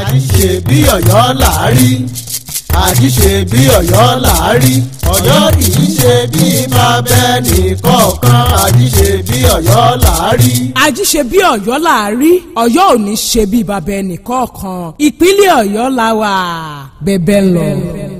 àjíṣe bí Ọ̀yọ́ làárí àjíṣe bí Ọ̀yọ́ làárí Ọ̀yọ́ kì í ṣe bí bàbá ẹnìkọ̀ọ̀kan àjíṣe bí Ọ̀yọ́ làárí. àjíṣe bí Ọ̀yọ́ làárí Ọ̀yọ́ ò ní ṣe bí bàbá ẹnìkọ̀ọ̀kan ìpínlẹ̀ Ọ̀yọ́ la wà bẹ́ẹ̀ lọ.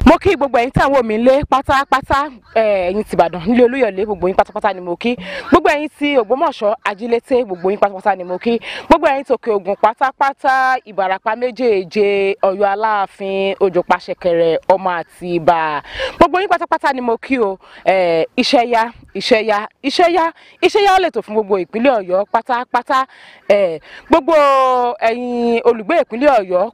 mo kí gbogbo ẹ̀yin tí àwọn mi lé pátápátá ẹ̀yin ti Ìbàdàn nílé Olúyọ̀lé gbogbo yín pátápátá ni mo kí gbogbo ẹ̀yin tí Ògbómọ̀ṣọ́ Ajílété gbogbo yín pátápátá ni mo kí gbogbo ẹ̀yin tí Òkè Ògùn pátápátá Ìbàràpá méjèèje Ọ̀yọ́ Aláàfin Òjòpá Ṣẹ̀kẹ̀rẹ̀ Ọmọ Àtìbà gbogbo yín pátápátá ni mo kí o iṣẹ́ yá ó lè tó fún gbogbo ìpínlẹ̀ Ọ̀yọ́ pátápátá gbogbo ẹ̀yin olùgbé ìpínlẹ̀ Ọ̀yọ́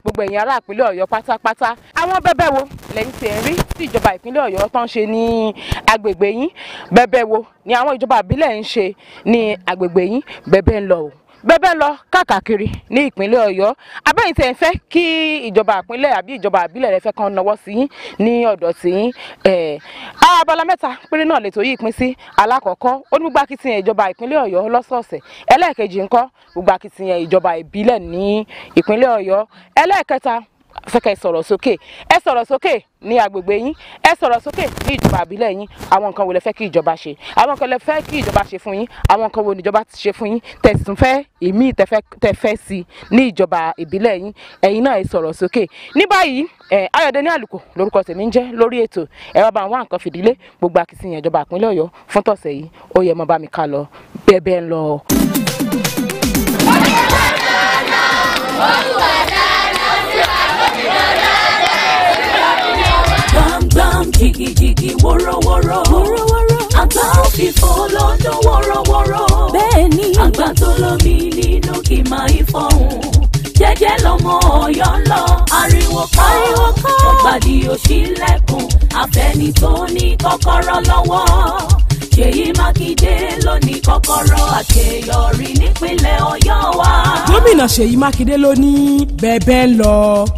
gbogbo ẹ̀yin ará ìpínlẹ̀ Ọ̀yọ́ pátápátá àwọn bẹ́bẹ́ wo lẹ́yìn tí ẹ̀ ń rí tí ìjọba ìpínlẹ̀ Ọ̀yọ́ tó ń ṣe ní agbègbè yín bẹ́bẹ́ wo ni àwọn ìjọba ìbílẹ̀ ń ṣe ní agbègbè yín bẹ́bẹ́ ń lọ o bẹ́bẹ́ lọ káàkiri ní ìpínlẹ̀ Ọ̀yọ́ abẹ́yìn tí ẹ̀ ń fẹ́ kí ìjọba ìpínlẹ̀ àbí ìjọba ìbílẹ̀ rẹ̀ fẹ́ kàn náwó sí yín ní ọ̀dọ̀ tí yín abala mẹ́ta péré náà lètò yìí pín sí alákọ̀ọ́kọ́ ó ní gbogbo akitiyan ìjọba ìpínlẹ̀ Ọ̀yọ́ lọ́sọ̀ọ̀sẹ̀ ẹlẹ́ẹ̀kejì ńkọ́ gbogbo akitiyan ìjọba ìbílẹ̀ ní ìpínlẹ̀ Ọ̀yọ́ ẹlẹ́ẹ̀kẹta fẹ́kẹ́ sọ̀rọ̀ sókè ní agbègbè yín ẹ sọ̀rọ̀ sókè ní ìjọba àbílẹ̀ yín àwọn nǹkan wo lẹ fẹ́ kí ìjọba ṣe àwọn nǹkan lẹ fẹ́ kí ìjọba ṣe fún yín àwọn nǹkan wo níjọba ti ṣe fún yín tẹ̀sùn fẹ́ èmi tẹ̀fẹ́ sí ní ìjọba ìbílẹ̀ yín ẹ̀yin náà ẹ sọ̀rọ̀ sókè ní báyìí Ayọ̀délé Àlùkò lórúkọ tèmi ń jẹ́ lórí ètò ẹ wá bá wá nǹkan fìdílé gbogbo akitiyan ìjọba ìpínlẹ̀ Ọ̀yọ́ fún tọ̀sẹ̀ yìí ó yẹ mọ́ bá mi ká lọ bẹ́ẹ̀ ń lọ. Jìgìjìgì wọ́rọ́wọ́rọ́ àgbà òfìfo lọ́dún wọ́rọ́wọ́rọ́ bẹ́ẹ̀ni àgbà tó lómi nínú kì máa ń fọ̀hún jẹ́jẹ́ lọ́mọ Ọ̀yọ́ ń lọ ariwo kọ́ ọgbàdì òṣìlẹ̀kùn àfẹ́ni tó ní kọ́kọ́rọ́ lọ́wọ́ Ṣèyí Mákindé ló ní kọ́kọ́rọ́ àṣeyọrí nípínlẹ̀ Ọ̀yọ́ wa. Gómìnà Ṣèyí Mákindé ló ní bẹ́ẹ̀ ń lọ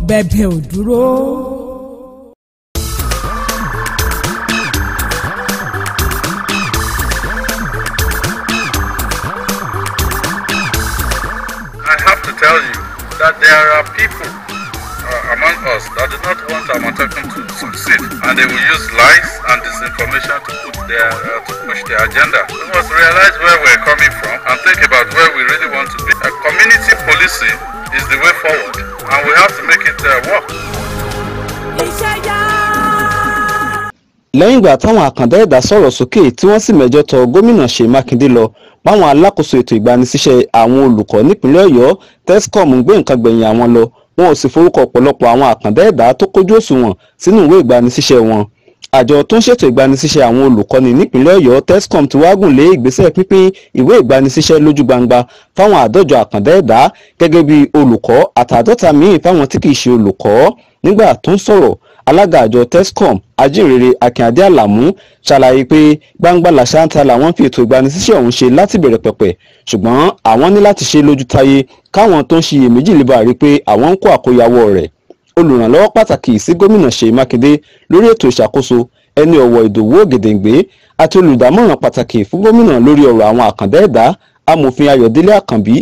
bẹ́ẹ̀ ò dúró. Tell you that there are people among us that do not want Amotekun to succeed, and they will use lies and disinformation to push their agenda. We must realize where we're coming from and think about where we really want to be. Community policing is the way forward, and we have to make it work. lẹ́yìn ìgbà táwọn àkàndá ẹ̀dá sọ̀rọ̀ sókè tí wọ́n sì mẹ́jọ tọ̀ gómìnà Ṣèyí Mákindé lọ báwọn alákòóso ètò ìgbanisíṣẹ́ àwọn olùkọ́ nípìnlẹ̀ Ọ̀yọ́ TESCOM ń gbé nǹkan gbẹ̀yìn àwọn lọ wọn ò sì forúkọ ọ̀pọ̀lọpọ̀ àwọn àkàndá ẹ̀dá tó kójú òṣùwọ̀n sínú ìwé ìgbanisíṣẹ́ wọn. àjọ tó ń ṣètò ìgbanisíṣẹ́ àwọn olùkọ́ni nípìnlẹ̀ Ọ̀yọ́ TESCOM ti wá gùn lé ìgbésẹ̀ pínpín ìwé ìgbanisíṣẹ́ lójú gbangba fáwọn àádọ́jọ àkàndá ẹ̀dá gẹ́gẹ́ bí olùkọ́ àtàdọ́ta míì fáwọn tí kìí ṣe olùkọ́. nígbà tó ń sọ̀rọ̀ alága àjọ TESCOM ajínrere Akínadé Àlàmú ṣàlàyé pé gbangba làṣántà làwọn fi ètò ìgbanisíṣẹ́ ọ̀hún ṣe láti bẹ̀rẹ̀ pẹ̀pẹ̀ ṣùgbọ́n àwọn ní láti ṣe lójú táyé káwọn tó ń ṣiyèméjì lè bá rí pé àwọn ń kó àkóyawọ́ rẹ̀. olùrànlọ́wọ́ pàtàkì sí gómìnà Ṣèyí Mákindé lórí ètò ìṣàkóso ẹni ọ̀wọ̀ Ìdòwú Ògèdèǹgbé àti olùdámọ̀ràn pàtàkì fún gómìnà lórí ọ̀rọ̀ àwọn àkàndá ẹ̀dá amòfin Ayọ̀délé Àkànbí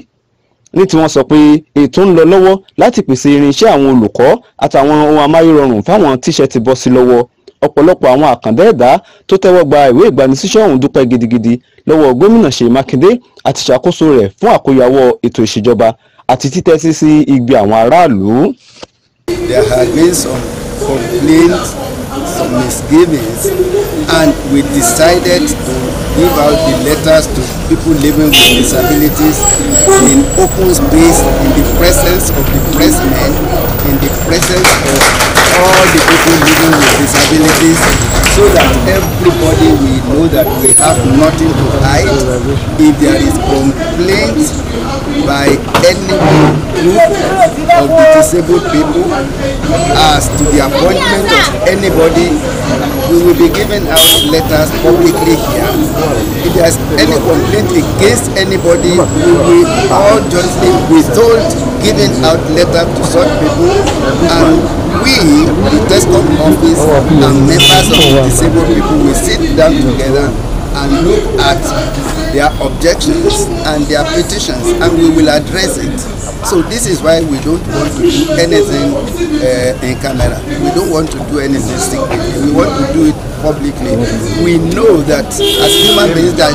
ní tí wọ́n sọ pé ètò ń lọ lọ́wọ́ láti pèsè irinṣẹ́ àwọn olùkọ́ àtàwọn ohun amáyérọrùn fáwọn tíṣẹ́ ti bọ́ sí lọ́wọ́. ọ̀pọ̀lọpọ̀ àwọn àkàndá ẹ̀dá tó tẹ́wọ́ gba ìwé ìgbanisíṣẹ́ ọ̀hún dúpẹ́ gidigidi lọ́wọ́ gómìnà Ṣèyí Mákindé àti ìṣàkóso rẹ̀ fún àkóyawọ́ ètò ìṣèjọba àti títẹ́sí sí igbe àwọn aráàlú. There had been some complaints, some misgivings, and we decided to give out the letters to people living with disabilities in open space, in the presence of the pressmen, in the presence of all the people living with disabilities, so that everybody will know that we have nothing to hide. If there is complaint by any group of the disabled people as to the appointment of anybody, we will be giving out letters publicly here. If there is any complaint against anybody, we will all jointly withhold giving out letters to such people, and we, the TESCOM office and members of the disabled people, will sit down together and look at their objections and their petitions, and we will address it. So this is why we don't want to do anything in camera. We don't want to do anything secretly. We want to do it publicly. We know that as human beings that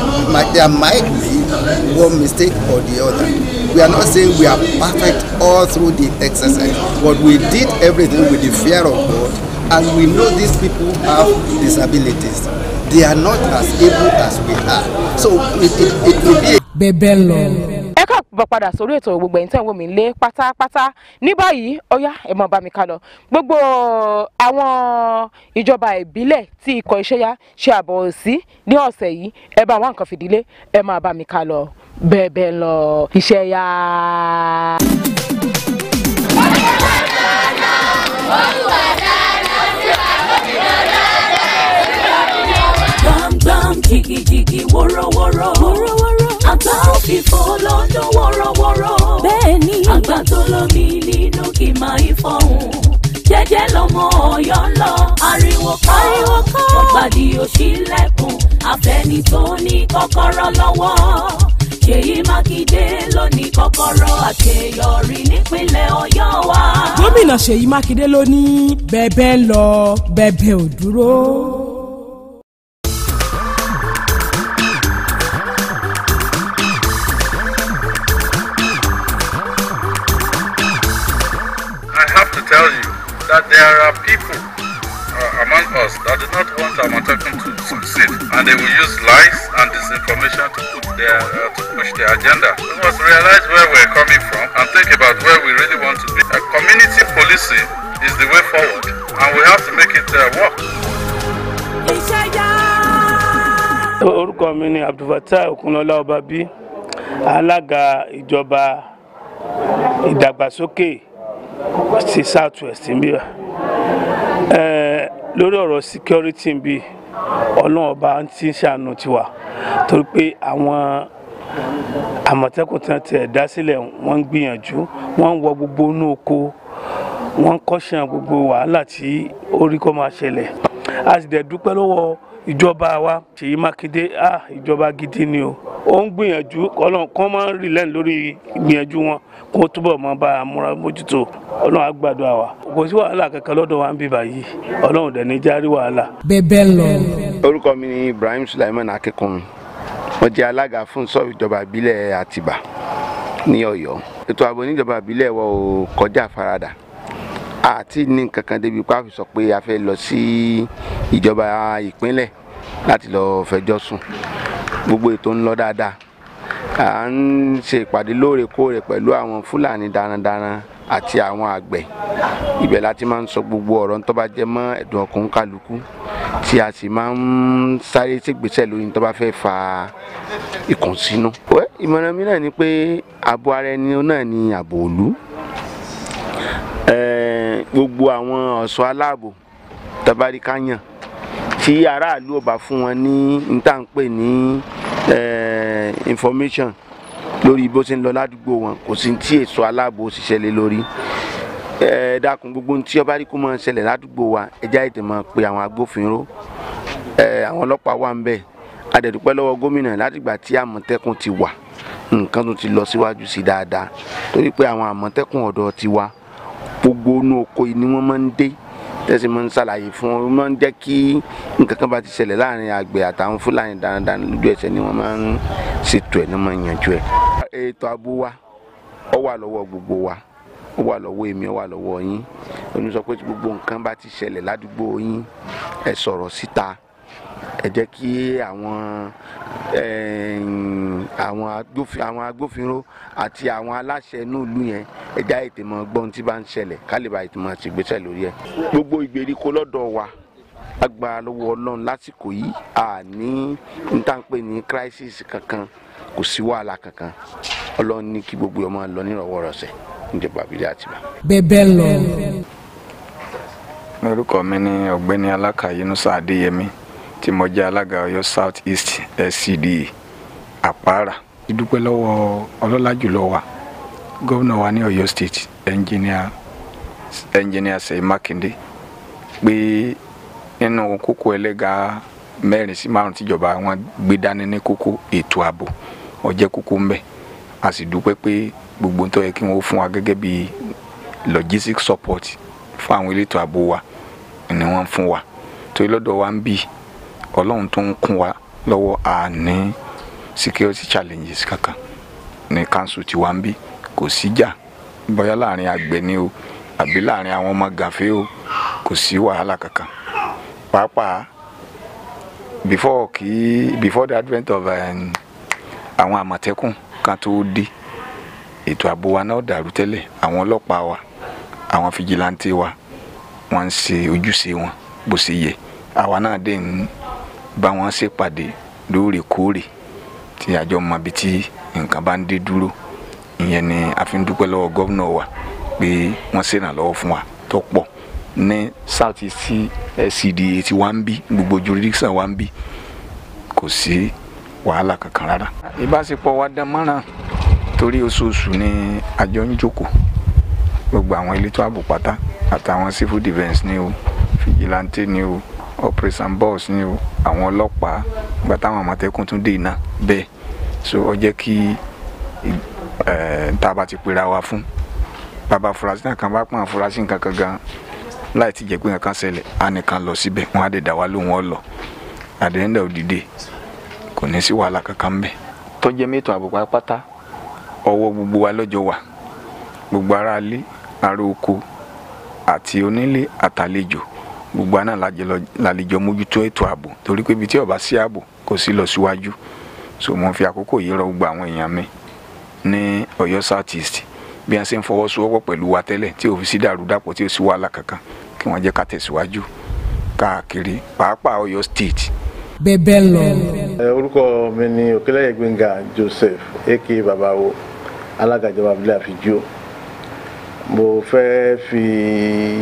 there might be one mistake or the other. We are not saying we are perfect all through the exercise, but we did everything with the fear of God, and we know these people have disabilities. They are not as able as we are. So it will be bẹ́ẹ̀ lọ. ẹ káàbọ̀ padà sórí ètò gbogbo ẹ̀yin tẹ́ ń wò mí lé pátápátá ní báyìí ọ̀yá ẹ máa bá mi ká lọ gbogbo àwọn ìjọba ìbílẹ̀ tí ikọ̀ Iṣẹ́yá ṣe àbọ̀wọ̀ sí ní ọ̀sẹ̀ yìí ẹ bá wọn nǹkan fìdílé ẹ máa bá mi ká lọ bẹ́ẹ̀ lọ Iṣẹ́yá. Gbam jigi jigi woro woro àgbà òfìfo lọ́dún wọ́rọ́wọ́rọ́. Bẹ́ẹ̀ni àgbà tó lómi nínú kì máa ń fọ̀hún. Jẹ́jẹ́ lọ́mọ Ọ̀yọ́ ń lọ ariwo kọ́. Ọ̀gbàdì òṣìlẹ̀kùn àfẹ́ni tó ní kọ́kọ́rọ́ lọ́wọ́. Ṣèyí Mákindé ló ní kọ́kọ́rọ́ àṣeyọrí nípínlẹ̀ Ọ̀yọ́ wa. Gómìnà Ṣèyí Mákindé ló ní bẹ́ẹ̀ lọ bẹ́ẹ̀ ò dúró. Tell you that there are people among us that do not want Amotekun to succeed, and they will use lies and disinformation to push their agenda. We must realize where we're coming from and think about where we really want to be. Community policing is the way forward, and we have to make it work. Orúkọ mi ni Abdulfatah Okunlola Ọbábí, alága ìjọba ìdàgbàsókè sí South West níbí. Lórí ọ̀rọ̀ security níbí, Ọlọ́run ọba ti ń ṣàánú tiwa torí pé àwọn Àmọ̀tẹ́kùn tí wọ́n ti dá sílẹ̀ wọ́n ń gbìyànjú, wọ́n ń wọ gbogbo inú oko, wọ́n ń kọ́ṣán gbogbo wàhálà tí orí kó máa ṣẹlẹ̀. A sì dẹ̀ dúpẹ́ lọ́wọ́ ìjọba wa Ṣèyí Mákindé, ìjọba gidi ni o. Ó ń gbìyànjú, Ọlọ́run kan máa ń relent lórí ìgbìyànjú wọn kó túbọ̀ máa bá àmúra mójútó. Ọlọ́run á gbàdúrà wa. Kò sí wàhálà kankan lọ́dọ̀ wa ń bí báyìí. Ọlọ́run dẹ̀ ní járí wàhálà. Bẹ́ẹ̀ lọ. Orúkọ mi ni Ibrahim Sulaiman Akínkúnmi. Mo jẹ́ alága fún sọ́ọ̀bù ìjọba ìbílẹ̀ Àtìbà ní Ọ̀yọ́. Ètò ààbò níjọba ìbílẹ̀ wa ò kọjá àfaradà. Àti ní nǹkan kan débi pé a fi sọ pé a fẹ́ lọ sí ìjọba ìpínlẹ̀ láti lọ fẹjọ́ sùn. Gbogbo ètò ń lọ dáadáa. À ń ṣe ìpàdé lóòrèkóòrè pẹ̀lú àwọn Fúlàní darandaran àti àwọn àgbẹ̀. Ibẹ̀ láti máa ń sọ gbogbo ọ̀rọ̀ tó bá jẹ́ mọ́ ẹ̀dùn ọkàn kálukú, tí a sì máa ń sáré ṣègbésẹ̀ lórí tó bá fẹ́ fa ìkùnsínú. Ìmọ̀ràn mi náà ni pé ààbò ara ẹni náà ni ààbò ìlú. Gbogbo àwọn ọ̀ṣọ́ aláàbò tabari kányàn tí aráàlú ò bá fún wọn ní níta ń pè ní information lórí bó ṣe ń lọ ládùúgbò wọn, kò sí tí èso aláàbò òṣìṣẹ́ lé lórí. Dákun gbogbo tí ó bá rí kó máa ṣẹlẹ̀ ládùúgbò wa, ẹ já ètè máa pe àwọn agbófinró. Àwọn ọlọ́pàá wà ń bẹ̀. A dẹ̀ dúpẹ́ lọ́wọ́ gómìnà látìgbà tí Àmọ̀tẹ́kùn ti wà, nǹkan tó ti lọ síwájú sí dáadáa torí pé àwọn Àmọ̀tẹ́kùn ọ̀dọ́ ti wà gbogbo inú oko ni wọ́n máa ń dé, tẹ́sí máa ń ṣàlàyé fún wọn, wọ́n máa ń jẹ́ kí nǹkan kan bá ti ṣẹlẹ̀ láàrin àgbẹ̀ àtàwọn Fúlàní darandaran lójú ẹsẹ̀ ni wọ́n máa ń ṣètò ẹ̀, ní wọ́n máa ń yanjú ẹ̀. Ètò ààbò wa ó wà lọ́wọ́ gbogbo wa, ó wà lọ́wọ́ èmi, ó wà lọ́wọ́ yín. Ó sọ pé tí gbogbo nǹkan bá ti ṣẹlẹ̀ ládùúgbò yín, ẹ sọ̀rọ̀ síta, ẹ jẹ́ kí àwọn agbófinró àti àwọn aláṣẹ inú ìlú yẹn ẹ já ètè mọ gbọ́n tí bá ń ṣẹlẹ̀ ká lè bá ètè mọ ṣègbésẹ̀ lórí ẹ̀. Gbogbo ìgbèríko lọ́dọ̀ wa agbára lọ́wọ́ Ọlọ́run lásìkò yìí ní ntànpé ní crisis kankan, kò sí wàhálà kankan. Ọlọ́run ní kí gbogbo ọmọ lọ nírọ̀wọ́rọ̀sẹ̀ níjọba ìbílẹ̀ Àtìbà. Bẹ́ẹ̀ lọ. Orúkọ mi ni Ọ̀gbẹ́ni Alákà Yunusa Adéyẹmí tí mo jẹ́ alága Ọ̀yọ́ South East SCDA Àpárá. Ìdúpẹ́ lọ́wọ́ ọlọ́lá jùlọ wa gómìnà wa ní Ọ̀yọ́ State engineer Ṣèyí Mákindé pé nínú kókó ẹlẹ́gà mẹ́rin sí márùn tíjọba wọn gbé dání ní kókó ètò ààbò ó jẹ́ kókó ń bẹ. A sì dúpẹ́ pé gbogbo ń tó yẹ kí wọ́n fún wa gẹ́gẹ́ bí logistic support fún àwọn elétò ààbò wa ni wọ́n fún wa. Torí lọ́dọ̀ wa ń bí Ọlọ́run tó ń kún wa lọ́wọ́ àní security challenges kankan ní council tí wa ń bí. Kò síjà bóyá láàrin àgbẹ̀ ni o àbí láàrin àwọn ọmọ gàfé o, kò sí wàhálà kankan. Pàápàá before the advent of àwọn àmọ̀tẹ́kùn kan tó dé, ètò ààbò wa náà dàrú tẹ́lẹ̀. Àwọn ọlọ́pàá wa, àwọn fìjìláńtì wa, wọ́n ń ṣe ojúṣe wọn bó ṣe yẹ. Àwa náà dé ń bá wọn ṣèpàdé lóòrèkóòrè tí àjọ mọ ibi tí nǹkan bá ń dé dúró. Ìyẹn ni a fi ń dúpẹ́ lọ́wọ́ gómìnà wa pé wọ́n ṣèrànlọ́wọ́ fún wa tó pọ̀ ní South East SCDA tí wọ́n ń bí, gbogbo jurisdiction wa ń bí, kò sí wàhálà kankan rárá. Ìbáṣepọ̀ wa dán mọ́ràn torí oṣooṣù ni àjọ ń jókòó. Gbogbo àwọn elétò ààbò pátá àtàwọn civil defence ni o, vigilante ni o, operation boss ni o, àwọn ọlọ́pàá gbà táwọn àmọ̀tẹ́kùn tún dé iná bẹ́ẹ̀. So ó jẹ́ kí tá a bá ti pera wa fún bàbá afurasí náà kan bá pọ́n afurasí nǹkan kan gan láì ti jẹ́ pé nǹkan ṣẹlẹ̀ á nìkan lọ síbẹ̀, wọ́n á dé dá wa lóhùn ọ lọ. At the end of the day kò ní sí wàhálà kankan bẹ́ẹ̀. Tó jẹ́ mẹ́tò ààbò pátá ọwọ́ gbogbo wa lọ́jọ́ wà. Gbogbo ará ilé, ará oko àti onílé àtàlejò, gbogbo àná lálejò mójútó ètò ààbò torí pé ibi tí ó bá sí ààbò kò sí lọ síwájú. So mo fi àkókò yìí rọ gbogbo àwọn èèyàn mi ní Ọ̀yọ́ South East bí wọ́n ṣe ń fọwọ́sowọ́pọ̀ pẹ̀lú wa tẹ́lẹ̀ tí ò fi sí dàrúdàpọ̀ tí ò sí wàhálà kankan, kí wọ́n jẹ́ ká tẹ̀síwájú káàkiri pàápàá Ọ̀yọ́ State. Bẹ́bẹ́ lọ. Orúkọ mi ni Òkèlẹ́yẹ Gbénga Joseph aka Babawo, alága ìjọba ìbílẹ̀ Àfijó. Mo fẹ́ fi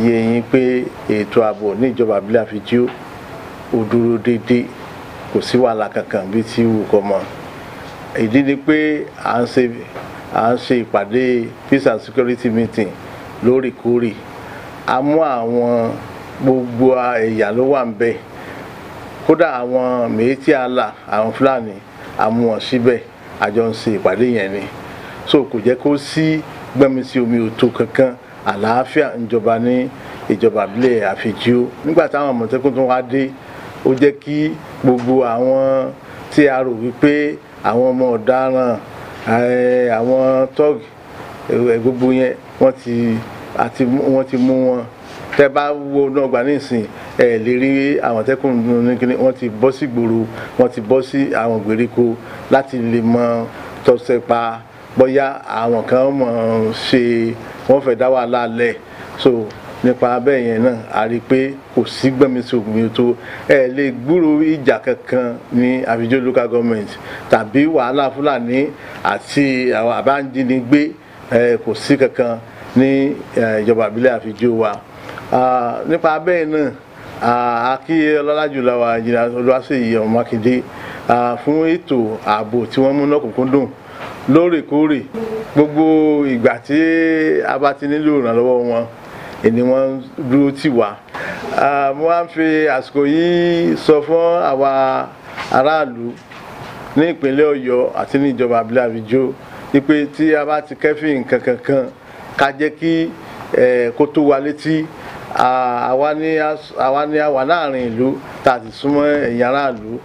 yé yín pé ètò ààbò ní ìjọba ìbílẹ̀ Àfijó ó dúró déédéé, kò sí wàhálà kankan bí tí wù kọ́ mọ́. Ìdí ni pé à ń ṣe ìpàdé peace and security meeting lóòrèkóòrè. A mú àwọn gbogbo ẹ̀yà ló wà ń bẹ̀. Kódà àwọn Méjì Àlà, àwọn Fúlàní, a mú wọn síbẹ̀, àjọ ń ṣe ìpàdé yẹn ni. So kò jẹ́ kó sí gbẹ́mi sí omi òtó kankan, àlàáfíà ń jọba ní ìjọba ìbílẹ̀ Àfijó. Nígbà táwọn àmọ̀tẹ́kùn tó wá dé, ó jẹ́ kí gbogbo àwọn tí a rò wípé àwọn ọmọ ọ̀daràn, àwọn tọ́ọ̀gì, gbogbo yẹn wọ́n ti mú wọn. Tẹ́ bá wo náà gbà nísìn ẹ lè rí àmọ̀tẹ́kùn nìkan, wọ́n ti bọ́ sí gbòòrò, wọ́n ti bọ́ sí àwọn gbèríko láti lè mọ tọ́sẹ̀ pa bóyá àwọn kan mọ̀ ṣe wọ́n fẹ́ dá wàhálà lẹ̀. So nípa bẹ́ẹ̀ yẹn náà a rí i pé kò sí gbẹ́mi sí omi tó ẹ lè gbúrò ìjà kankan ní Àfijó local government tàbí wàhálà Fúlàní àti àwọn àbájínigbé, kò sí kankan ní ìjọba ìbílẹ̀ Àfijó wa. Nípa bẹ́ẹ̀ náà a kí ọlọ́lá jùlọ wa Engineer Olúwaṣèyí Mákindé fún ètò ààbò tí wọ́n mú lọ́kùnkúndùn lóòrèkóòrè. Gbogbo ìgbà tí a bá ti nílò ìrànlọ́wọ́ wọn ni wọ́n dúró tì wá. Mo wá ń fi àsìkò yìí sọ fún àwa aráàlú ní ìpínlẹ̀ Ọ̀yọ́ àti ní ìjọba ìbílẹ̀ Àfijó wípé tí a bá ti kẹ́fìn nǹkan kankan ká jẹ́ kí kó tó wa létí. Àwa ní àwa láàrin ìlú tá a ti súnmọ́ ẹ̀yin aráàlú.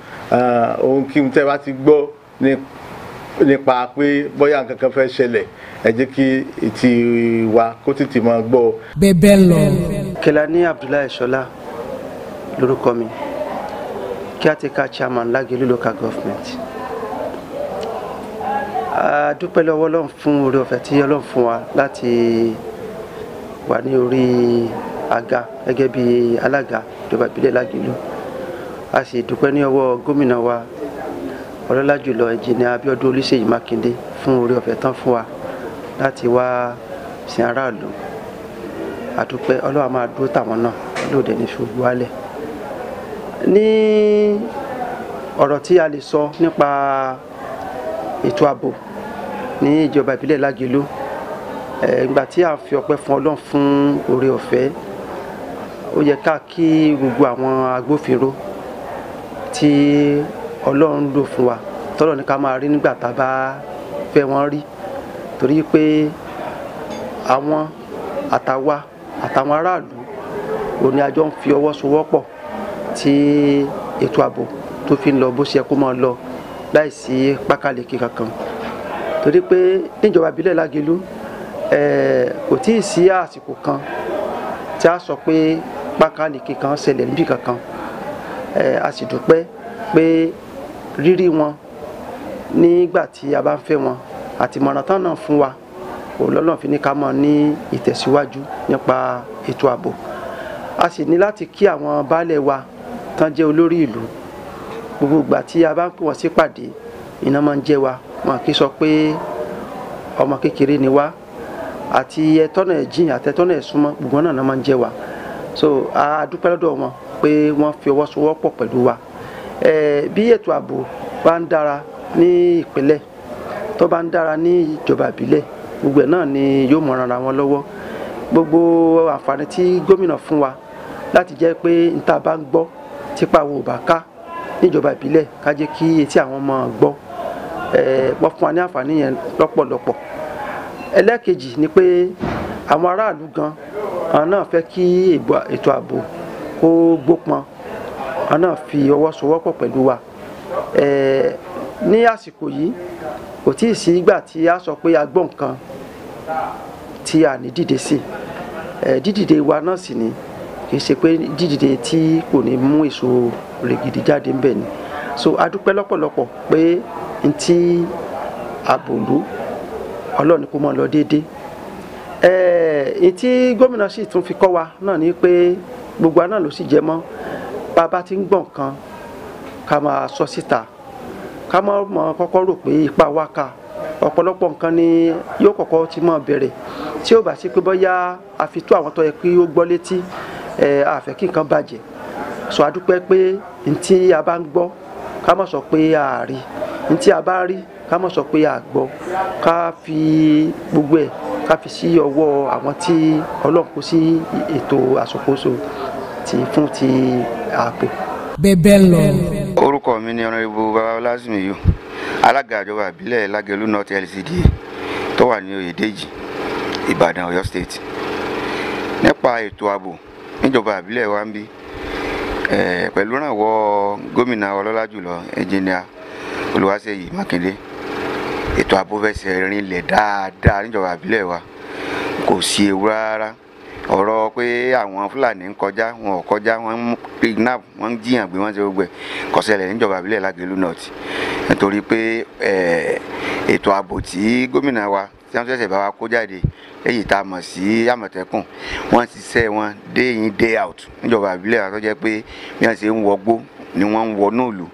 Ohun kí n tẹ́ bá ti gbọ́ nípa pé bóyá nǹkan kan fẹ́ ṣẹlẹ̀, ẹ jẹ́ kí etí wa kó tètè máa gbọ́. Bẹ́bẹ́ lọ. Kẹ́lání Abdullahi Ṣọlá lórúkọ mi, caretaker chairman Lágelú local government. A dúpẹ́ lọ́wọ́ Ọlọ́run fún oore ọ̀fẹ́ tí Ọlọ́run fún wa láti wà ní orí àga gẹ́gẹ́ bí alága ìjọba ìbílẹ̀ Lágelú. A sì dúpẹ́ ní ọwọ́ gómìnà wa ọlọ́lá jùlọ Engineer Abíọ́dún Olúṣèyí Mákindé fún oore ọ̀fẹ́ tán fún wa láti wá sin aráàlú. A dúpẹ́, Ọlọ́run máa dúró tàwọn náà lóde ní ṣubú wálẹ̀. Ní ọ̀rọ̀ tí a lè sọ nípa ètò ààbò ní ìjọba ìbílẹ̀ Lágelú, ìgbà tí a fi ọpẹ́ fún Ọlọ́run fún oore ọ̀fẹ́, ó yẹ ká kí gbogbo àwọn agbófinró tí Ọlọ́run lò fún wa tọ́lọ̀ ní ká máa rí nígbà tá a bá fẹ́ wọ́n rí torí pé àwọn àtàwa àtàwọn aráàlú òní àjọ ń fi ọwọ́ sowọ́pọ̀ tí ètò ààbò tó fi ń lọ bó ṣe kó máa lọ láìsí pákáleke kankan torí pé níjọba ìbílẹ̀ Lágelú kò tí ì sí àsìkò kan tí a sọ pé pákáleke kan ṣẹlẹ̀ níbì kankan a sì dúpẹ́ pé rírí wọn nígbà tí a bá ń fẹ́ wọn àti ìmọ̀ràn tán náà fún wa Ọlọ́run fi ní ká mọ̀ ní ìtẹ̀síwájú nípa ètò ààbò a sì ní láti kí àwọn baálẹ̀ wa tán jẹ́ olórí ìlú gbogbo ìgbà tí a bá ń pè wọ́n sípàdé iná máa ń jẹ́ wa wọn kì í sọ pé ọmọ kékeré ni wá àti ẹtọ́nà ẹ̀jìn àti ẹtọ́nà ẹ̀súnmọ́ gbogbo náà máa ń jẹ́ wa so a dúpẹ́ lọ́dọ̀ wọn pé wọ́n fi ọwọ́ sowọ́pọ̀ pẹ̀lú wa bí ètò ààbò bá ń dára ní ìpínlẹ̀ tó bá ń dára ní ìjọba ìbílẹ̀ gbogbo ẹ̀ náà ni yóò mọ̀ ran wọn lọ́wọ́ gbogbo àǹfààní tí gómìnà fún wa láti jẹ́ pé níta bá ń gbọ́ tipa wo bá ká níjọba ìbílẹ̀ ká jẹ́ kí etí àwọn ọmọ gbọ́ wọ́n fún wa ní àǹfààní yẹn lọ́pọ̀lọpọ̀ ẹlẹ́ẹ̀kejì ni pé àwọn aráàlú gan àwọn náà fẹ́ kí ètò ààbò kó gbópọn àwọn náà fi ọwọ́ sowọ́pọ̀ pẹ̀lú wa ní àsìkò yìí kò tí ì sí ìgbà tí a sọ pé a gbọ́ nǹkan tí a ní dìde sí dídìde wa náà sì ni kì í ṣe pé dídìde tí kò ní mú èso rẹ̀gìdì jáde ń bẹ̀ ni so a dúpẹ́ lọ́pọ̀lọpọ̀ pé n tí àbòlú Ọlọ́run kó mọ́ lọ déédéé n tí gómìnà sì tún fi kọ́ wa náà ni pé gbogbo àná ló sì jẹ mọ́ bàbá tí ń gbọ́ nǹkan ká máa sọ síta ká má mọ̀ kọ́kọ́ rò pé ipa wa ká ọ̀pọ̀lọpọ̀ nǹkan ni yóò kọ́kọ́ ti máa bẹ̀rẹ̀ tí ó bá sí pé bóyá a fi tó àwọn tó yẹ kí ó gbọ́ létí àfẹ́ kí nǹkan bàjẹ́ sọ adúpẹ́ pé ntí a bá ń gbọ́ ká má sọ pé a rí ntí a bá rí ká má sọ pé a gbọ́ ká fi gbogbo ẹ̀ ká fi sí ọwọ́ àwọn tí Ọlọ́run kó sí ètò àṣàkóso fún ti ààbò. bẹ́ẹ̀ lọ. orúkọ mi ni Honorable Babalọlá Simiyu alága ìjọba ìbílẹ̀ Lágelú North LCDA tó wà ní Oyèdèjì Ìbàdàn Ọ̀yọ́ State nípa ètò ààbò níjọba ìbílẹ̀ wa ń bí pẹ̀lú ìrànwọ́ gómìnà ọlọ́lá jùlọ ẹnjìnìà Olúwaṣèyí Mákindé ètò ààbò fẹsẹ̀ rinlẹ̀ dáadáa níjọba ìbílẹ̀ wa kò sí ewu rárá ọ̀rọ̀ pé àwọn Fúlàní ń kọjá wọn ò kọjá wọn ń kidnap wọn ń jiyàn gbé wọn ṣe gbogbo ẹ̀ kò ṣẹlẹ̀ níjọba ìbílẹ̀ Lágelú North nítorí pé ètò ààbò tí gómìnà wa tí wọ́n ṣẹ̀ṣẹ̀ bá wa kó jáde èyí tá a mọ̀ sí Àmọ̀tẹ́kùn wọ́n ti ṣiṣẹ́ wọn day in day out níjọba ìbílẹ̀ wa tó jẹ́ pé bí wọ́n ṣe ń wọgbó ni wọ́n ń wọnú ìlú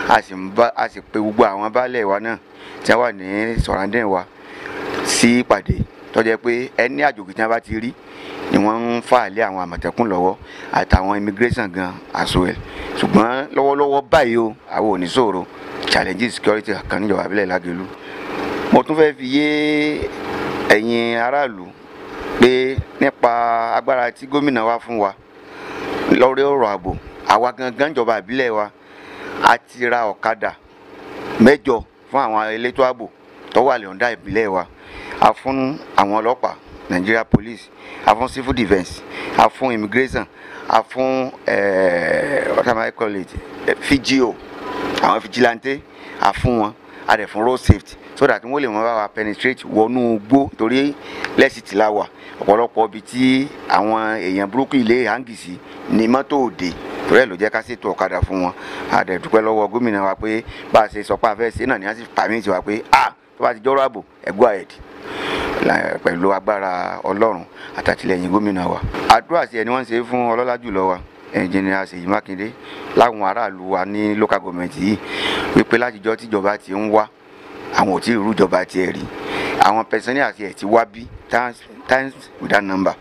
a sì pe gbogbo àwọn baálẹ̀ wa náà tí wọ́n wà ní surrounding wa sí ìpàdé tó jẹ́ pé ẹni àjòjì tí wọ́n bá ti rí ni wọ́n ń fà lé àwọn Àmọ̀tẹ́kùn lọ́wọ́ àtàwọn immigration gan as well ṣùgbọ́n lọ́wọ́lọ́wọ́ báyìí o àwọn ò ní sọ̀rọ̀ challenges security kan níjọba ìbílẹ̀ Lágelú. Mo tún fẹ́ fi yé ẹ̀yin aráàlú pé nípa agbára tí gómìnà wa fún wa lórí ọ̀rọ̀ ààbò àwa gangan ìjọba ìbílẹ̀ wa a ti ra ọ̀kadà 8 fún àwọn elétò ààbò tó wà lẹ́ọ̀dá ìbílẹ̀ wa a fún àwọn ọlọ́pàá Nigeria Police a fún civil defence a fún immigration a fún what am I call it FGO àwọn vigilante a fún wọn a dẹ̀ fún road safety so that wọ́n lè wọ́n bá wa penetrate wọnú igbó torí lẹ́sìtì la wà ọ̀pọ̀lọpọ̀ ibi tí àwọn èèyàn burúkú ilé hangi sí ní mọ́tò òde torí ẹ̀ ló jẹ́ ká ṣètò ọ̀kadà fún wọn a dẹ̀ dúpẹ́ lọ́wọ́ gómìnà wa pé bá a ṣe sọ pé a fẹ́ ṣe náà ni a sì pàmìtì wa pé tó bá ti jọ́rọ̀ ààbò go ahead pẹ̀lú agbára Ọlọ́run àtàtìlẹ́yìn gómìnà wa. àdúrà sí ẹni wọ́n ń ṣe fún ọlọ́lá jùlọ wa ẹnjìnìà Ṣèyí Mákindé láwọn aráàlú wa ní local government yìí wípé látijọ́ tíjọba ti ń wá àwọn ò tí ì rú ìjọba tiẹ̀ rí àwọn pẹ̀sẹ́nì àti ẹ̀ ti wá bí times without number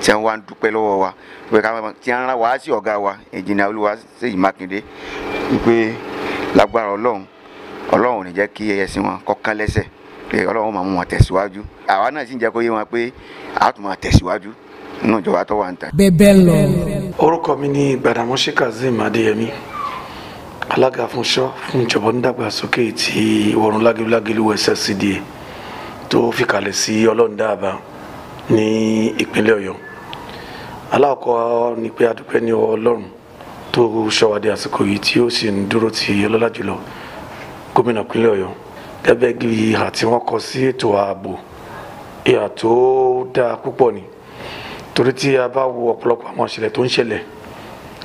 tí wọ́n wá ń dúpẹ́ lọ́wọ́ wa pé tí wọ́n rán wá sí ọ̀gá wa ẹnjìnìà Olúwaṣèyí Mákindé wípé lágbára Ọlọ́run ò ní jẹ́ kí ẹ̀sìn wọn kọ́kán lẹ́sẹ̀ pé Ọlọ́run máa mú wọn tẹ̀síwájú àwa náà sì ń jẹ́ kó yé wọn pé a tún máa tẹ̀síwájú nínú ìjọba tó wà ń ta. bẹ́ẹ̀ lọ. orúkọ mi ni Gbàdàmọ́sí Kazeem Adéyẹmí alága fúnṣọ́ fún ìjọba onídàgbàsókè ti ìwọ̀rùn lágẹ̀lú SSCDA tó fi kalẹ̀ sí ọlọ́ndàbà ní ìpínlẹ̀ Ọ̀yọ́. alákọ̀ọ́ ni pé a dúpẹ́ ní Ọlọ́run tó ṣọwádìí àsìkò yìí tí ó sì ń dúró ti ọlọ́lá jùlọ gómìnà ìpínlẹ̀ Ọ̀yọ́ gẹ́gẹ́ bí ìhà tí wọ́n kọ sí ètò ààbò, ìhà tó dáa púpọ̀ ni. torí tí a bá wo ọ̀pọ̀lọpọ̀ àwọn ìṣẹ̀lẹ̀ tó ń ṣẹlẹ̀,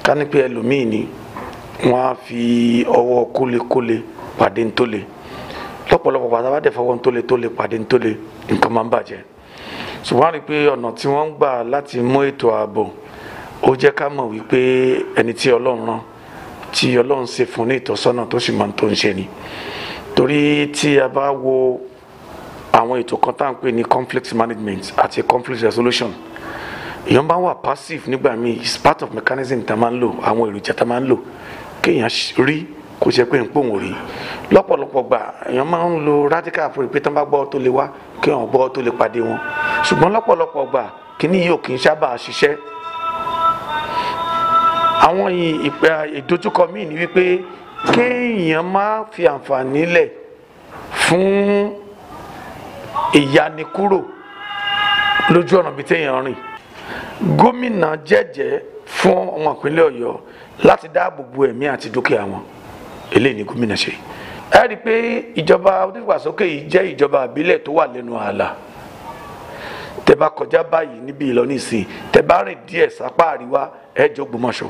ká ní pé ẹlòmíì ni wọ́n á fi ọwọ́ kólekóle pàdé ntólè, lọ́pọ̀lọpọ̀ bàtà bá dẹ̀ fọwọ́ ntólè pàdé ntólè, nǹkan máa ń bàjẹ́. ṣùgbọ́n a rí i pé ọ̀nà tí wọ́n ń gbà láti mú ètò ààbò ó jẹ́ ká mọ̀ wípé ẹni tí Ọlọ́run rán, tí Ọlọ́run ṣe fún ní ìtọ́sọ́nà tó sì máa ń tó ń ṣe ni. torí tí a bá wo àwọn ètò kan tá à ń pè ní conflict management àti conflict resolution, èèyàn bá wà passive nígbà míì, is part of mechanism tá a máa ń lò, àwọn èròjà tá a máa ń lò kéèyàn rí kó ṣe pé ń pòun rí. lọ́pọ̀lọpọ̀ gbà èèyàn máa ń lo radical approach pé tán bá gbọ́ tó lè wá kéèyàn gbọ́ tó lè pàdé wọn, ṣùgbọ́n lọ́pọ̀lọpọ̀ gbà kíní yìí ò kì í sábà ṣiṣẹ́. àwọn ìdojúkọ míì ni wípé kéèyàn má fi àǹfààní lẹ̀ fún ìyanikúrò lójú ọ̀nà bíi téèyàn rìn. gómìnà jẹ́jẹ́ fún ọmọ ìpínlẹ̀ Ọ̀yọ́ láti dáàbò bo ẹ̀mí àti dúkìá wọn, eléyìí ni gómìnà ṣe. ẹ rí i pé ìjọba onídàgbàsókè yìí jẹ́ ìjọba àbílẹ̀ tó wà lẹ́nu ààlà. tẹ́ bá kọjá báyìí níbi Ìlọrin ìsìn, tẹ́ bá rìn díẹ̀ sápá àríwá ẹ jẹ́ Ògbómọ̀ṣọ́,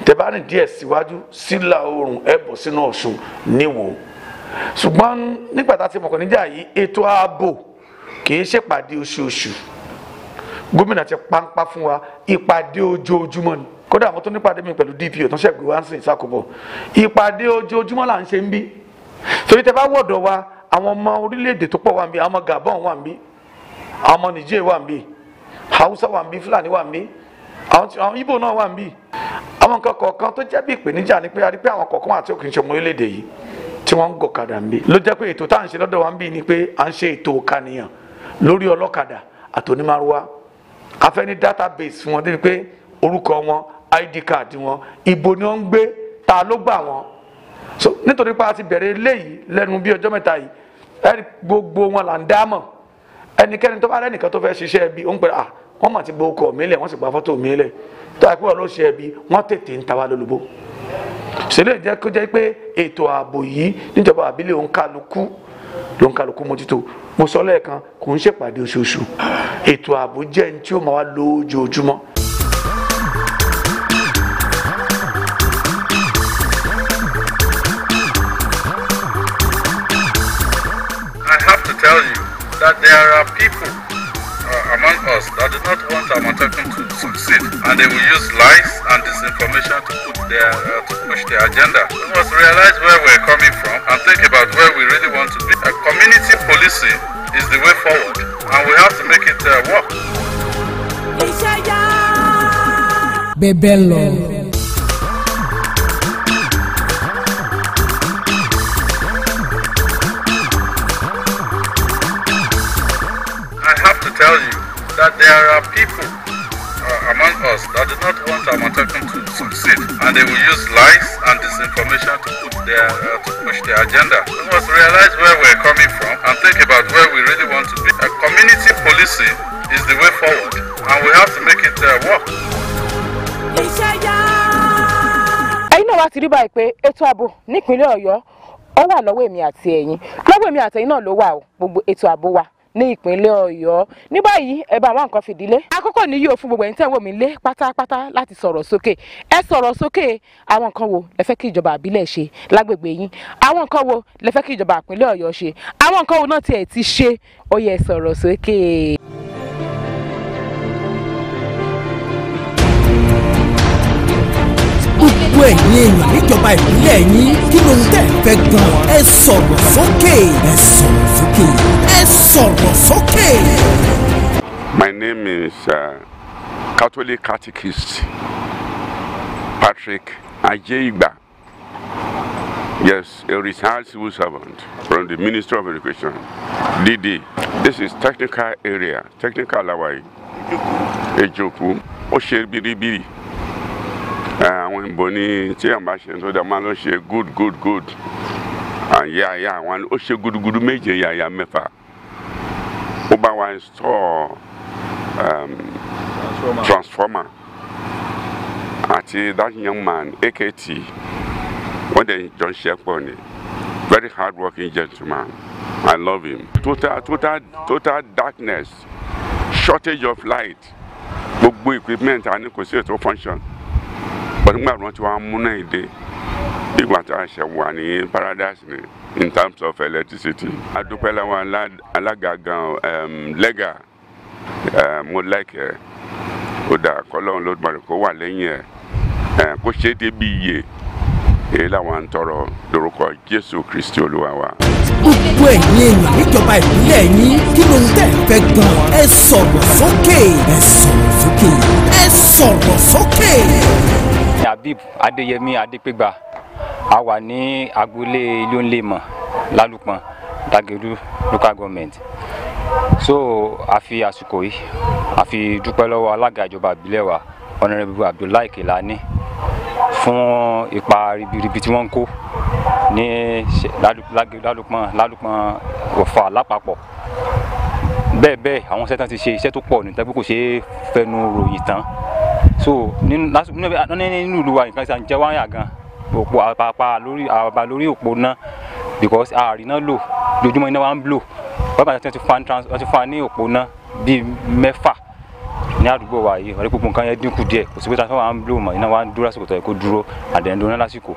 tẹ́ bá rìn díẹ̀ síwájú sílà oòrùn ẹ bọ̀ sínú Ọ̀ṣun níwò. ṣùgbọ́n nígbà tá a ti mọ̀kàn níjà yìí, ètò ààbò kì í ṣèpàdé oṣooṣù. gómìnà ti pàǹpá fún wa ìpàdé ojoojúmọ́ ni. kódà àwọn tó nípàdé mi pẹ̀lú DPO tó ń ṣẹ̀gbẹ́ wá ń sìn ìsàkóbọ̀, ìpàdé ojoojúmọ́ là ń ṣe ń bí. torí tẹ́ bá wọ̀dọ̀ wa, àwọn ọmọ orílẹ̀-èdè tó pọ̀ wà ń bí, àwọn ọmọ Gabon wà ń bí, àwọn ọmọ Niger wà ń bí, Hausa wà ń bí, Fúlàní wà ń bí, àwọn Ìgbò náà wà ń bí. àwọn nǹkan kọ̀ọ̀kan tó jẹ́ bí ìpèníjà ni pé a rí pé àwọn kọ̀ọ̀kan àti òkè ìṣọmọ orílẹ̀-èdè yìí tí wọ́n ń gọ̀kadà ń bí. ló jẹ́ pé ètò tá à ń ṣe lọ́dọ̀ wa ń bí ni pé à ń ṣe ètò òkànìyàn lórí ọlọ́kadà àtònímàrúwá. a fẹ́ ní database fún wọn débi pé orúkọ wọn, ID card wọn, ibo ni wọ́n ń gbé, ta ló gbà wọ́n. so nítorí pé a ti bẹ̀rẹ̀ eléyìí lẹ́nu bí ọjọ́ mẹ́ta yìí, gbogbo wọn là ń dámọ̀. ẹnikẹ́ni tó bá rẹ́ nìkan tó fẹ́ ṣiṣẹ́ bí ó ń pẹ́ wọ́n mà ti gbọ́ ọkọ̀ mi lẹ̀, wọ́n sì gba fọ́tò mi lẹ̀, tó àìpé wọn ló ṣe ẹbí wọ́n tètè ń ta wá lólobó. ṣẹlẹ̀ jẹ́ kó jẹ́ pé ètò ààbò yìí níjọba àbílẹ̀ òǹkàlùkù mójútó. mo sọ lẹ́ẹ̀kan, kò ń ṣèpàdé oṣooṣù. ètò ààbò jẹ́ ní tí ó máa wá lójoojúmọ́. I have to tell you that there are people among us that do not want Amotekun to succeed, and they will use lies and disinformation to push their agenda. We must realize where we're coming from and think about where we really want to be. Community policing is the way forward, and we have to make it work. Bebello. I have to tell you that there are people among us that do not want Amotekun to succeed, and they will use lies and disinformation to push their agenda. We must realize where we're coming from and think about where we really want to be. Community policing is the way forward, and we have to make it work. ẹ̀yin náà wá ti rí báyìí pé ètò ààbò nípínlẹ̀ Ọ̀yọ́ ó wà lọ́wọ́ èmi àti ẹ̀yin, lọ́wọ́ èmi àti ẹ̀yin náà ló wà o, gbogbo ètò ààbò wa ní ìpínlẹ̀ Ọ̀yọ́. ní báyìí ẹ bá àwọn nǹkan fìdílé. àkọ́kọ́ ni yóò fún gbogbo ẹ̀yin tẹ́ ń wò mí lé pátápátá láti sọ̀rọ̀ sókè. ẹ sọ̀rọ̀ sókè. àwọn nǹkan wo lẹ fẹ́ kí ìjọba àbílẹ̀ ṣe lágbègbè yín? àwọn nǹkan wo lẹ fẹ́ kí ìjọba ìpínlẹ̀ Ọ̀yọ́ ṣe? àwọn nǹkan wo náà tiẹ̀ ti ṣe? ó yẹ sọ̀rọ̀ sókè. gbogbo ẹ̀yin èèyàn níjọba ìpínlẹ̀ yín, kí ló ń tẹ̀ fẹ́ gan-an? ẹ sọ̀rọ̀ sókè, ẹ sọ̀rọ̀ sókè, ẹ sọ̀rọ̀ sókè. My name is Catholic Catechist Patrick Ajeigba. Yes, a retired civil servant from the Ministry of Education, DD. This is technical area, technical Lawai, Ejoku, Oshebiribiri. Àwọn òyìnbó ní tí àwọn bá ṣe tó dá máa lọ ṣe good yà wọn ó ṣe gudugudu méje yàyà mẹ́fà ó bá wa install transformer àti that young man AKT wọ́n dẹ̀ jọ ń ṣe pọ̀ ni very hard working gentleman I love him. Total darkness, shortage of light, gbogbo equipment àní kò sí ètò function but nígbà tí wọ́n múná ìdè ìgbà tí a ṣe wà ní paradise ni in terms of electricity. adúpẹ́ làwọn alága gan lẹ́gà mo like ẹ̀ ó dà kọ́lọ́run ló gbọ́dọ̀ kó wà lẹ́yìn ẹ̀ kó ṣe é débi iye èyí làwọn ń tọrọ lórúkọ Jésù Kristi Olúwa wa. gbogbo ẹ̀yin èèyàn níjọba ìpínlẹ̀ yín kí ló ń tẹ̀ fẹ́ gan-an ẹ sọ̀rọ̀ sókè ẹ sọ̀rọ̀ sókè ẹ sọ̀rọ̀ sókè. Habib Adéyẹmí Adépégbà a wà ní agboolé ilé onílé-mọ̀ lálùpọ̀n Dagelu local government so a fi àsìkò yìí a fi dúpẹ́ lọ́wọ́ alága ìjọba ìbílẹ̀ wa Honorable Abdullahi Kelani fún ipa ribiribi tí wọ́n ń kó ní lálùpọ̀n Ọ̀fà lápapọ̀ bẹ́ẹ̀ àwọn iṣẹ́ tán ti ṣe iṣẹ́ tó pọ̀ nítorí kò ṣe é fẹnu ròyìn tán so nínú ìlú wa nǹkan ìsàn jẹ́ wáyà gan òpó àpapà lórí òpó náà because àrínà lò lójúmọ́ iná wa ń blò wọ́n bá ti fa ní òpó náà bíi 6 ní àdúgbò wa yìí ọ̀rẹ́ gbogbo nǹkan yẹn dínkù díẹ̀ kò sí pé transformer wa ń blò mọ́ iná wa ń dúró lásìkò tó yẹ kó dúró àdéhùn náà lásìkò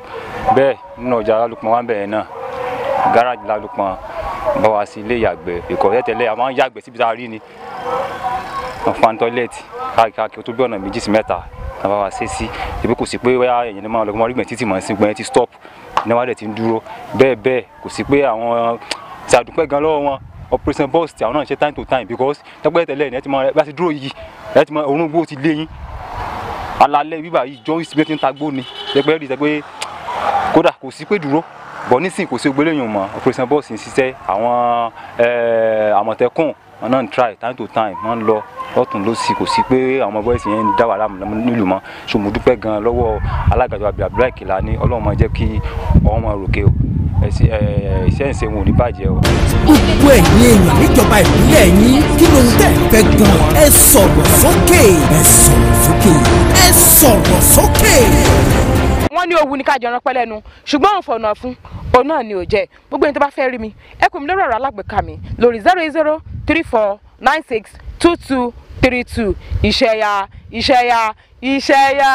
bẹ́ẹ̀ nínú ọjà Lálùpọ̀n wa ń bẹ̀rẹ̀ náà gáràjì Lálùpọ̀n bá wa sí ilé ìyàgbẹ́ ìkọ̀ tẹ́lẹ̀ àwọn yàgbẹ́ síbi tá a rí ni wọ́n fa tọ́lẹ̀tì káàkiri tó bí ọ̀nà 2 sí 3 náà bá wa ṣe sí ibi kò sí pé wáyà ẹ̀yìn ní máa lọ́gbọ́n rí gbẹ̀ títì mọ̀ sí gbẹ̀ ti stop iná wa dẹ̀ ti ń dúró bẹ́ẹ̀ kò sí pé àwọn tí a dúpẹ́ gan lọ́wọ́ wọn operation boss tí àwọn náà ṣe time to time because tẹ́gbẹ́ tẹ́lẹ̀ ẹ̀ ti mọ bá ti dúró yìí ẹ̀ ti mọ òórùn gbó ti lé yín alalẹ́ bíbà yìí jọ ìsìnkú ti ń ta gbó ni tẹ́gbẹ́ rí tẹ́gbẹ́ kódà kò sí pé dúró bọ̀ nísìnyí kò sí gbélé yìí mọ́ operation boss ń ṣiṣẹ́ àwọn àmọ̀tẹ́kùn wọn náà ń try time to time wọ́n ń lọ lọ́tún lọ́sì kò sí pé àwọn bọ́ìsì yẹn ń dá wàhálà nílùú mọ́ so mo dúpẹ́ gan lọ́wọ́ alága ìjọba Abdullahi Kelani Ọlọ́run máa jẹ́ kí ọmọ ròkè o iṣẹ́ ìṣe wọn ò ní bàjẹ́ o. gbogbo ẹ̀yin èèyàn níjọba ìpínlẹ̀ yín kí ló ń tẹ̀ fẹ́ gan-an ẹ sọ̀rọ̀ sókè ẹ sọ̀rọ̀ sókè ẹ sọ̀rọ̀ sókè. wọ́n ní owó ní ká jẹran pẹ́ lẹ́nu ṣùgbọ́n òun fọ̀nà fún òun náà ni ò jẹ́ gbogbo ẹni tó bá fẹ́ rí mi ẹ kò mí lórí ọ̀rọ̀ alágbèéká mi lórí 08034962232 ìṣẹ̀yà.